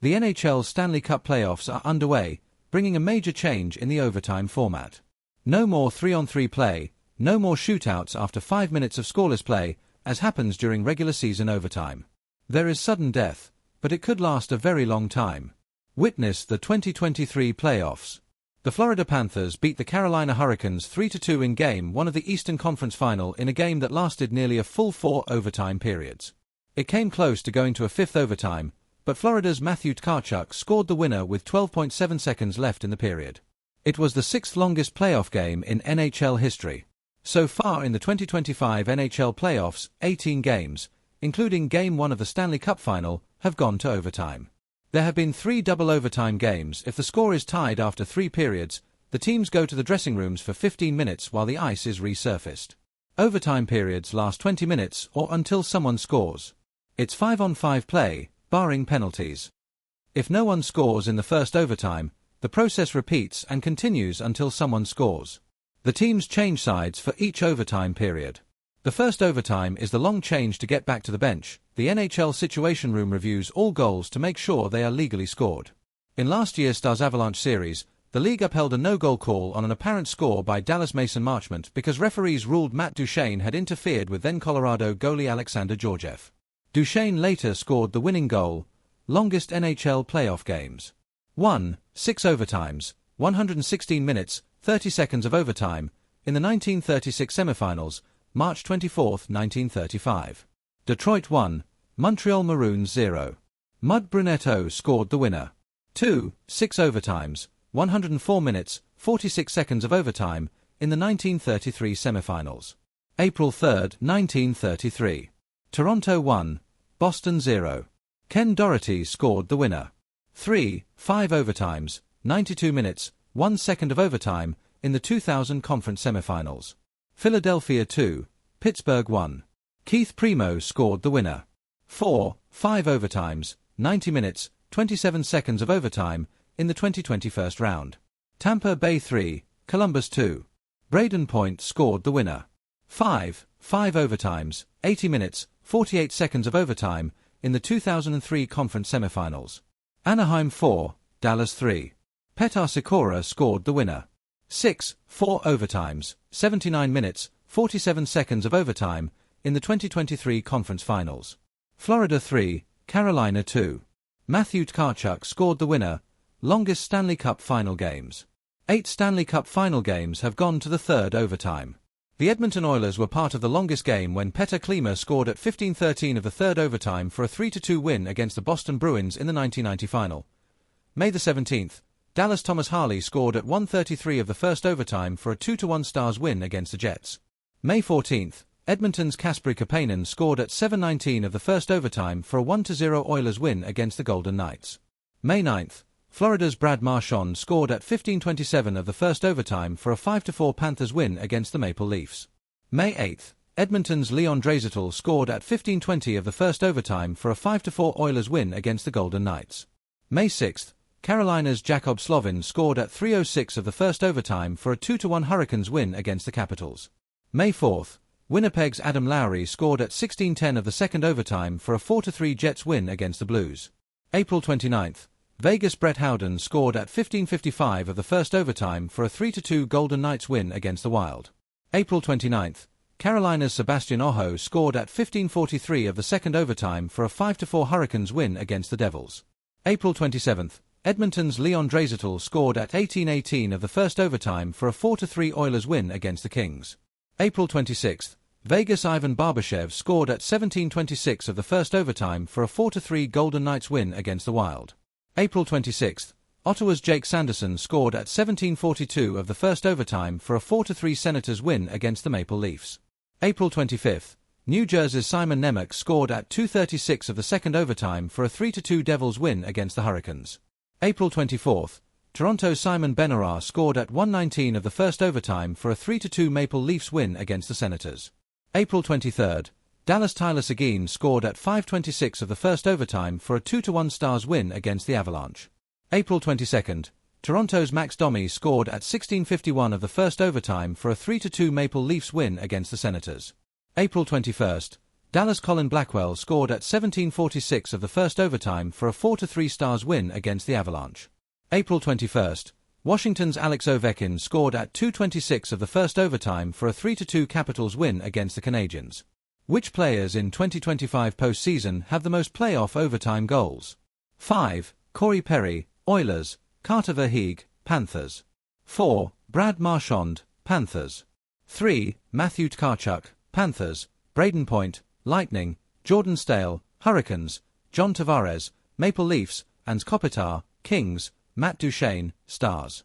The NHL Stanley Cup playoffs are underway, bringing a major change in the overtime format. No more 3-on-3 play, no more shootouts after 5 minutes of scoreless play, as happens during regular season overtime. There is sudden death, but it could last a very long time. Witness the 2023 playoffs. The Florida Panthers beat the Carolina Hurricanes 3-2 in Game 1 of the Eastern Conference Final in a game that lasted nearly a full 4 overtime periods. It came close to going to a 5th overtime, but Florida's Matthew Tkachuk scored the winner with 12.7 seconds left in the period. It was the 6th longest playoff game in NHL history. So far in the 2025 NHL playoffs, 18 games, including Game 1 of the Stanley Cup Final, have gone to overtime. There have been 3 double overtime games. If the score is tied after 3 periods, the teams go to the dressing rooms for 15 minutes while the ice is resurfaced. Overtime periods last 20 minutes or until someone scores. It's 5-on-5 play, barring penalties. If no one scores in the first overtime, the process repeats and continues until someone scores. The teams change sides for each overtime period. The first overtime is the long change to get back to the bench. The NHL Situation Room reviews all goals to make sure they are legally scored. In last year's Stars Avalanche series, the league upheld a no-goal call on an apparent score by Dallas Mason Marchment because referees ruled Matt Duchene had interfered with then-Colorado goalie Alexander Georgiev. Duchene later scored the winning goal. Longest NHL playoff games. 1. 6 overtimes, 116 minutes, 30 seconds of overtime, in the 1936 semifinals, March 24, 1935. Detroit 1, Montreal Maroons 0. Mud Brunetto scored the winner. 2. 6 overtimes, 104 minutes, 46 seconds of overtime, in the 1933 semifinals. April 3, 1933. Toronto 1, Boston 0. Ken Doherty scored the winner. 3. 5 overtimes, 92 minutes, 1 second of overtime, in the 2000 conference semifinals. Philadelphia 2, Pittsburgh 1. Keith Primo scored the winner. 4. 5 overtimes, 90 minutes, 27 seconds of overtime, in the 2020 first round. Tampa Bay 3, Columbus 2. Braden Point scored the winner. 5. 5 overtimes, 80 minutes, 48 seconds of overtime, in the 2003 conference semifinals. Anaheim 4, Dallas 3. Petar Sikora scored the winner. 6. 4 overtimes, 79 minutes, 47 seconds of overtime, in the 2023 conference finals. Florida 3, Carolina 2. Matthew Tkachuk scored the winner. Longest Stanley Cup final games. 8 Stanley Cup final games have gone to the 3rd overtime. The Edmonton Oilers were part of the longest game when Petr Klima scored at 15:13 of the 3rd overtime for a 3-2 win against the Boston Bruins in the 1990 final. May the 17th, Dallas Thomas Harley scored at 1:33 of the 1st overtime for a 2-1 Stars win against the Jets. May 14th, Edmonton's Kasperi Kapanen scored at 7:19 of the 1st overtime for a 1-0 Oilers win against the Golden Knights. May 9th, Florida's Brad Marchand scored at 15:27 of the 1st overtime for a 5-4 Panthers win against the Maple Leafs. May 8th, Edmonton's Leon Draisaitl scored at 15:20 of the 1st overtime for a 5-4 Oilers win against the Golden Knights. May 6th, Carolina's Jakob Slovin scored at 3:06 of the 1st overtime for a 2-1 Hurricanes win against the Capitals. May 4th, Winnipeg's Adam Lowry scored at 16:10 of the 2nd overtime for a 4-3 Jets win against the Blues. April 29th, Vegas' Brett Howden scored at 15:55 of the 1st overtime for a 3-2 Golden Knights win against the Wild. April 29th, Carolina's Sebastian Aho scored at 15:43 of the 2nd overtime for a 5-4 Hurricanes win against the Devils. April 27th, Edmonton's Leon Draisaitl scored at 18:18 of the 1st overtime for a 4-3 Oilers win against the Kings. April 26th, Vegas' Ivan Barbashev scored at 17:26 of the 1st overtime for a 4-3 Golden Knights win against the Wild. April 26th, Ottawa's Jake Sanderson scored at 17:42 of the 1st overtime for a 4-3 Senators win against the Maple Leafs. April 25th, New Jersey's Simon Nemec scored at 2:36 of the 2nd overtime for a 3-2 Devils win against the Hurricanes. April 24th, Toronto's Simon Benoit scored at 1:19 of the 1st overtime for a 3-2 Maple Leafs win against the Senators. April 23rd, Dallas Tyler Seguin scored at 5:26 of the 1st overtime for a 2-1 Stars win against the Avalanche. April 22nd, Toronto's Max Domi scored at 16:51 of the 1st overtime for a 3-2 Maple Leafs win against the Senators. April 21st, Dallas Colin Blackwell scored at 17:46 of the first overtime for a 4-3 Stars win against the Avalanche. April 21st, Washington's Alex Ovechkin scored at 2:26 of the first overtime for a 3-2 Capitals win against the Canadiens. Which players in 2025 postseason have the most playoff overtime goals? 5. Corey Perry, Oilers. Carter Verhaeghe, Panthers. 4. Brad Marchand, Panthers. 3. Matthew Tkachuk, Panthers. Braden Point, Lightning. Jordan Stale, Hurricanes. John Tavares, Maple Leafs, and Kopitar, Kings. Matt Duchene, Stars.